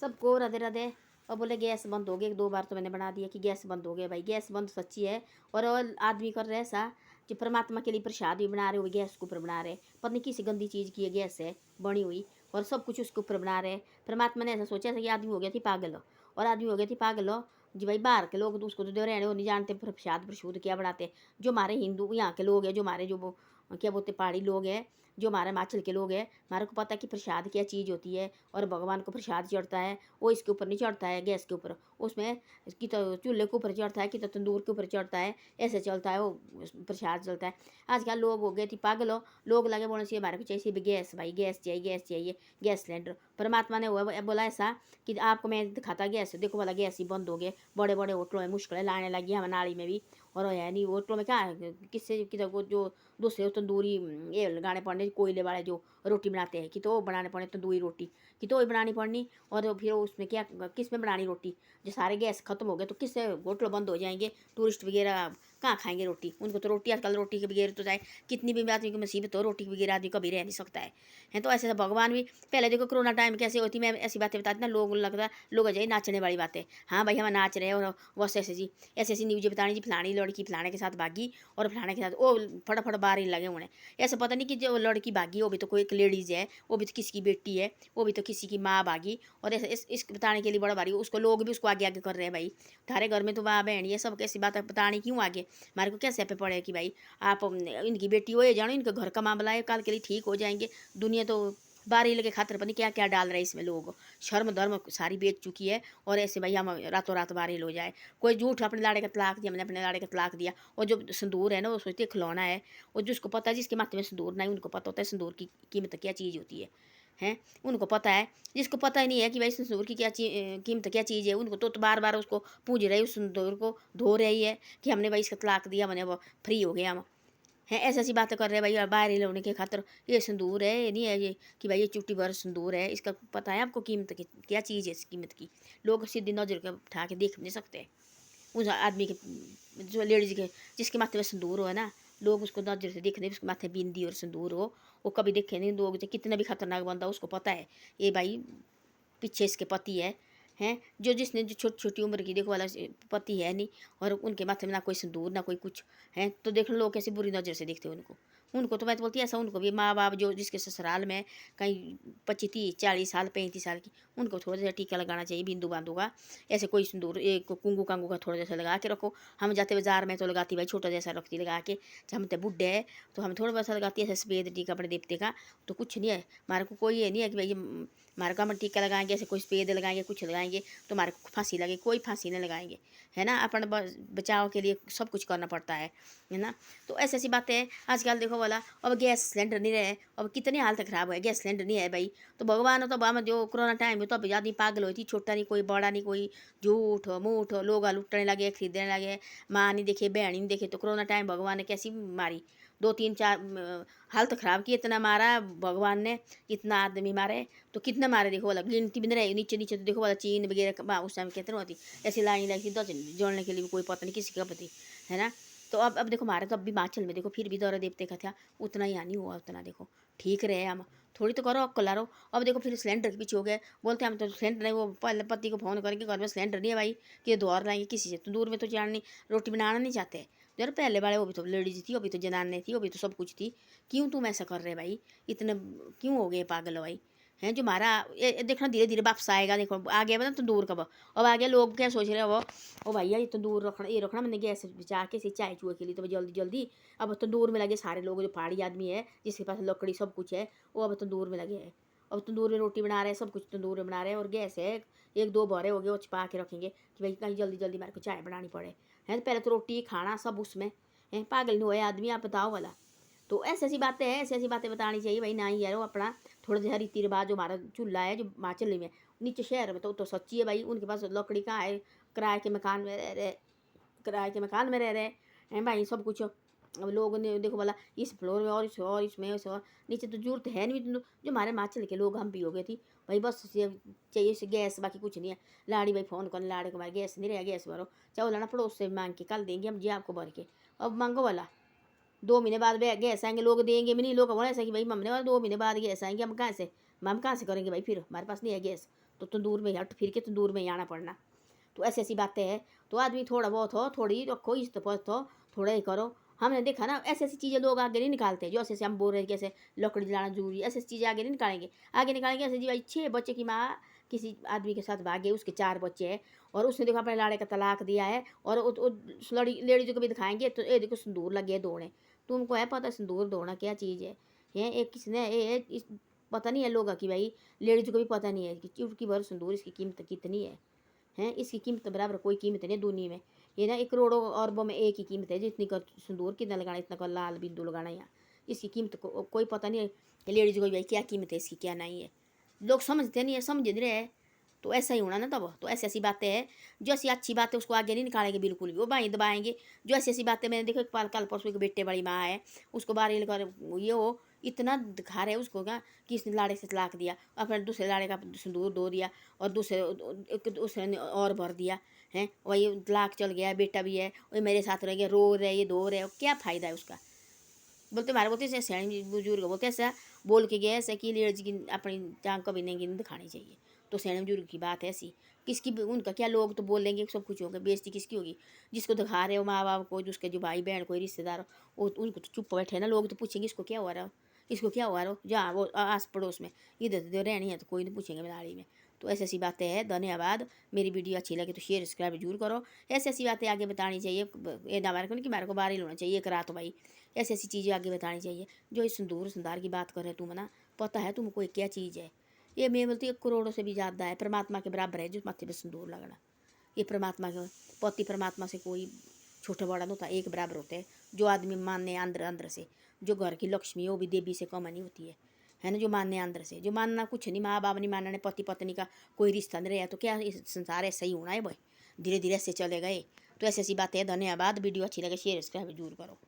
सबको राधे राधे। और बोले गैस बंद हो गया, 2 बार तो मैंने बना दिया कि गैस बंद हो गया। भाई गैस बंद सच्ची है। और आदमी कर रहे ऐसा कि परमात्मा के लिए प्रसाद भी बना रहे हो, गैस के ऊपर बना रहे, पता नहीं किसी गंदी चीज़ की गैस है बनी हुई, और सब कुछ उसके ऊपर बना रहे। परमात्मा ने ऐसा सोचा था कि आदमी हो गया थी पागल, और आदमी हो गया थी पागल हो जी। भाई बाहर के लोग तो उसको तो रहने वो नहीं जानते प्रसाद प्रसूद क्या बनाते। जो हमारे हिंदू यहाँ के लोग हैं, जो हमारे जो वो क्या बोलते पहाड़ी लोग हैं, जो हमारे हिमाचल के लोग हैं, हमारे को पता है कि प्रसाद क्या चीज़ होती है। और भगवान को प्रसाद चढ़ता है, वो इसके ऊपर नहीं चढ़ता है गैस के ऊपर, उसमें कि तो चूल्हे के ऊपर चढ़ता है, कि तो तंदूर के ऊपर चढ़ता है, ऐसे चलता है वो प्रसाद चलता है। आजकल लोग हो गए थे पागल हो, लोग लगे बोलने से हमारे को चाहिए गैस, भाई गैस चाहिए, गैस चाहिए, गैस सिलेंडर। परमात्मा ने हुआ बोला ऐसा कि आपको मैं दिखाता गैस, देखो वाला गैस ही बंद हो गए। बड़े बड़े होटलों में मुश्किलें लाने लगी हमारे नाली में भी, और है नहीं होटलों में क्या किससे कि तो जो दूसरे तंदूरी ये लगाने पड़ने, कोयले वाले जो रोटी बनाते हैं कि तो बनाने पड़े तंदूरी रोटी, कि तो वही बनानी पड़नी। और फिर उसमें क्या किस में बनानी रोटी, जो सारे गैस खत्म हो गए तो किससे होटल बंद हो जाएंगे, टूरिस्ट वगैरह कहाँ खाएंगे रोटी, उनको तो रोटी आजकल रोटी के बगैर तो चाहे कितनी भी आदमी की मुसीबत हो, रोटी के बगैर आदमी कभी रह नहीं सकता है। तो ऐसे भगवान भी पहले देखो कोरोना टाइम कैसे होती, मैं ऐसी बातें बताती ना, लोग लगता लोग अजय नाचने वाली बातें, हाँ भाई हम नाच रहे हैं, और बस ऐसे जी ऐसे ऐसी न्यूज बतानी जी फलानी लड़की फलाने के साथ भागी, और फलाने के साथ वो फटाफट बाहर ही लगे उन्हें। ऐसा पता नहीं कि जो लड़की भागी वो भी तो कोई एक लेडीज़ है, वो भी तो किसी की बेटी है, वो भी तो किसी की माँ भागी। और ऐसे इस बताने के लिए बड़ा भारी उसको लोग भी उसको आगे आगे कर रहे हैं। भाई थारे घर में तो माँ बहन ये सब कैसी बात बतानी क्यों आगे, हमारे को कैसे पे पड़े कि भाई आप इनकी बेटी हो, ये जानो इनके घर का मामला है, कल के लिए ठीक हो जाएंगे। दुनिया तो बारी लगे खातर पता नहीं क्या क्या डाल रहे हैं इसमें लोग, शर्म धर्म सारी बेच चुकी है। और ऐसे भाई हम रातों रात बारिल हो जाए, कोई झूठ अपने लाड़े का तलाक दिया, मैंने अपने लाड़े का तलाक दिया। और जो संदूर है ना वो सोचते खिलौना है, और जिसको पता है जिसके माथे में संदूर नहीं उनको पता होता है संदूर की कीमत क्या चीज़ होती है। हैं उनको पता है, जिसको पता ही नहीं है कि भाई संदूर की क्या कीमत क्या चीज़ है, उनको तो बार बार उसको पूज रही है, उस संदूर को धो रही है कि हमने भाई इसका तलाक दिया, मैंने वो फ्री हो गया हम हैं, ऐसी ऐसी बातें कर रहे हैं भाई बाहर होने के खातर। ये संदूर है, ये नहीं है ये कि भाई ये चुट्टी भर संदूर है, इसका पता है आपको कीमत की क्या चीज़ है, इस कीमत की लोग सीधी नजर के उठा के देख नहीं सकते। उस आदमी के जो लेडीज के जिसके माथे में संदूर हो है ना, लोग उसको नजर से देख रहे, उसके माथे बिंदी और संदूर हो, वो कभी देखे नहीं लोग, जो कितना भी खतरनाक बंदा उसको पता है ये भाई पीछे इसके पति है। हैं जो जिसने जो छोटी छोटी उम्र की देखो वाला पति है नहीं, और उनके माथे में ना कोई सिंदूर ना कोई कुछ है, तो देख लो लोग कैसे बुरी नज़र से देखते हैं उनको। उनको तो मैं तो बोलती ऐसा, उनको भी माँ बाप जो जिसके ससुराल में कहीं 25 30 40 साल 35 साल की, उनको थोड़ा सा टीका लगाना चाहिए बिंदु बांधू का, ऐसे कोई सिंदूर एक कुंगू कांगू का थोड़ा जैसा लगा के रखो। हम जाते बाजार में तो लगाती भाई छोटा जैसा रखती लगा के, जब हम तो बुढ़े है तो हम थोड़ा वैसा लगाती है ऐसे सफेद टीका अपने देवते का, तो कुछ नहीं है हमारे को कोई ये नहीं है कि भाई हमारे को हम टीका लगाएंगे ऐसे कोई सफेद लगाएंगे कुछ लगाएंगे तो हमारे को फांसी लगे, कोई फांसी नहीं लगाएंगे, है ना। अपन बचाव के लिए सब कुछ करना पड़ता है ना। तो ऐसी ऐसी बातें हैं आजकल देखो वाला। अब गैस सिलेंडर नहीं रहे, अब कितनी हालत खराब है, गैस सिलेंडर नहीं है भाई, तो भगवान हो तो हम जो कोरोना टाइम में तो अब आदमी पागल हुई थी, छोटा नहीं कोई बड़ा नहीं कोई, झूठ मूठ लोग लुटने लगे खरीदने लगे, माँ नहीं देखे बहन नहीं देखे। तो कोरोना टाइम भगवान ने कैसी मारी, 2 3 4 हालत खराब की, इतना मारा भगवान ने, इतना आदमी मारे, तो कितने मारे देखो वाला गिनती भी नहीं रही, नीचे नीचे तो देखो वाला चीन वगैरह उस टाइम कितने होती, ऐसी लाइन लगी थी जोड़ने के लिए कोई पता नहीं किसी का पति, है ना। तो अब देखो हमारे तो अब भी हिमाचल में देखो फिर भी दौरा देवते का था, उतना ही हानि हुआ, उतना देखो ठीक रहे हम, थोड़ी तो करो अक्ल लो। अब देखो फिर सिलेंडर के पीछे हो गए, बोलते हम तो सिलेंडर नहीं, वो पहले पति को फ़ोन करके घर में सिलेंडर नहीं है भाई, कि द्वार लाएंगे किसी से, तंदूर में तो जाननी रोटी बनाना नहीं चाहते। यार पहले वाले वो भी तो लेडीज थी, वो भी तो जनाने थी, वो भी तो सब कुछ थी, क्यों तुम ऐसा कर रहे भाई, इतने क्यों हो गए पागल भाई। हैं जो हमारा देखना धीरे धीरे वापस आएगा, देखो आ गया मतलब तंदूर कब, अब आ गया लोग क्या सोच रहे हैं वो ओ भैया ये तंदूर रखना, ये रखना मैंने गैस बचा के चाय चूहे के लिए, तो जल्दी जल्दी अब तंदूर में लगे सारे लोग, जो पहाड़ी आदमी है जिसके पास लकड़ी सब कुछ है वो अब तंदूर में लगे हैं, अब तंदूर में रोटी बना रहे हैं, सब कुछ तंदूर में बना रहे हैं। और गैस है 1 2 भरे हो गए वो छिपा के रखेंगे कि भाई कहीं जल्दी जल्दी मेरे को चाय बनानी पड़े, है तो पहले तो रोटी खाना सब उसमें है, पागल नहीं हुए आदमी आप बताओ वाला। तो ऐसी ऐसी बातें हैं, ऐसी ऐसी बातें बतानी चाहिए भाई ना ही यार, वो अपना थोड़ा सा रीति रिवाज जो हमारा चूल्हा है जो हिमाचल में, नीचे शहर में तो सच्ची है भाई, उनके पास लकड़ी कहाँ है, किराए के मकान में रह रहे, किराए के मकान में रह रहे हैं भाई सब कुछ। अब लोगों ने देखो बोला इस फ्लोर में और इसमें और नीचे तो जरूरत है नहीं, तो जो हमारे हिमाचल के लोग हम भी हो गए थी भाई, बस चाहिए से गैस, बाकी कुछ नहीं है। लाड़ी भाई फ़ोन कर लाड़े को, हमारे गैस नहीं रहा, गैस भरो, चाहे बोला ना पड़ोस से मांग के कल देंगे हम जी आपको भर के, अब मांगो वाला 2 महीने बाद गैस आएंगे, लोग देंगे भी नहीं, लोग बोले ऐसा कि भाई हमने वाला 2 महीने बाद गैस आएंगे, हम कहाँ से करेंगे भाई, फिर हमारे पास नहीं है गैस, तो तंदूर में हट फिर के तंदूर में ही आना पड़ना। तो ऐसी ऐसी बातें हैं। तो आदमी थोड़ा बहुत हो, थोड़ी रखो इज्जत हो, थोड़ा ही करो। हमने देखा ना, ऐसी ऐसी चीज़ें लोग आगे नहीं निकालते। जो ऐसे ऐसे हम बोल रहे हैं कैसे लकड़ी जलाना जरूरी, ऐसी ऐसी चीज़ें आगे नहीं निकालेंगे। आगे निकालेंगे ऐसे जी भाई 6 बच्चे की माँ किसी आदमी के साथ भागे, उसके 4 बच्चे हैं और उसने देखो अपने लाड़े का तलाक दिया है और उस लेडीज को भी दिखाएंगे तो ये देखो सिंदूर लगे दौड़े। तुमको है पता सिंदूर दौड़ना क्या चीज़ है? एक किसने पता नहीं है लोगों की भाई, लेडीज को भी पता नहीं है कि चुटकी भर सिंदूर इसकी कीमत कितनी है। हैं इसकी कीमत बराबर कोई कीमत नहीं है दुनिया में। ये ना 1 करोड़ों अरबों में एक ही कीमत है, जितनी का सिंदूर कितना लगाना, इतना का लाल बिंदु लगाना। यहाँ इसकी कीमत को कोई पता नहीं है। लेडीज को भाई क्या कीमत है इसकी क्या नहीं है, लोग समझते नहीं है, समझ नहीं रहे। तो ऐसा ही होना ना तब। तो ऐसी ऐसी बातें हैं, जो ऐसी अच्छी बातें उसको आगे नहीं निकालेंगे बिल्कुल भी, वो बाई दबाएंगे। जो ऐसी ऐसी बातें मैंने देखो, एक कल परसों एक बेटे बड़ी माँ है, उसको बाहर लेकर ये हो इतना दिखा रहे उसको क्या कि इसने लाड़े से तलाक दिया, अपने दूसरे लाड़े का सिंदूर दो दिया और दूसरे ने और भर दिया है, वही तलाक चल गया, बेटा भी है वही मेरे साथ रह गया, रो रहे ये दो रहे, क्या फ़ायदा है उसका? बोलते मारे बोलते ऐसे सयाने बुजुर्ग बोलते ऐसा बोल के गए ऐसे कि लेडीज की अपनी टांग कभी नहीं दिखानी चाहिए। तो सयाने बुजुर्ग की बात है ऐसी, किसकी उनका क्या, लोग तो बोल देंगे सब कुछ होगा, बेइज्जती किसकी होगी? जिसको दिखा रहे हो माँ बाप को, जिसके जो भाई बहन कोई रिश्तेदार हो, वो उनको तो चुप बैठे ना, लोग तो पूछेंगे इसको क्या हुआ रहा, इसको क्या हुआ रहा, जहाँ वो आस पड़ोस में इधर उधर रहनी है तो कोई नहीं पूछेंगे मिलाड़ी में। तो ऐसी ऐसी बातें हैं। धन्यवाद। मेरी वीडियो अच्छी लगे तो शेयर सब्सक्राइब जरूर करो। ऐसी ऐसी बातें आगे बतानी चाहिए, ये ना हमारे को नहीं कि हमारे को बाहर ही होना चाहिए एक रात भाई। ऐसी ऐसी चीज़ें आगे बतानी चाहिए। जो इस सिंदूर सिंदार की बात कर रहे तुम ना, पता है तुमको ये क्या चीज़ है? ये मैं बोलती 1 करोड़ों से भी ज़्यादा है, परमात्मा के बराबर है जो माथे पे सिंदूर लगना। ये परमात्मा के पति परमात्मा से कोई छोटा बड़ा नहीं होता, एक बराबर होते हैं। जो आदमी मानने अंदर अंदर से, जो घर की लक्ष्मी है वो भी देवी से कम नहीं होती है ना? जो मानने अंदर से, जो मानना कुछ नहीं, माँ बाप नहीं मानने, पति पत्नी का कोई रिश्ता नहीं रहा, तो क्या इस संसार ऐसा ही होना है भाई? धीरे धीरे ऐसे चले गए। तो ऐसी ऐसी बातें हैं। धन्यवाद। वीडियो अच्छी लगे शेयर सब्सक्राइब जरूर करो।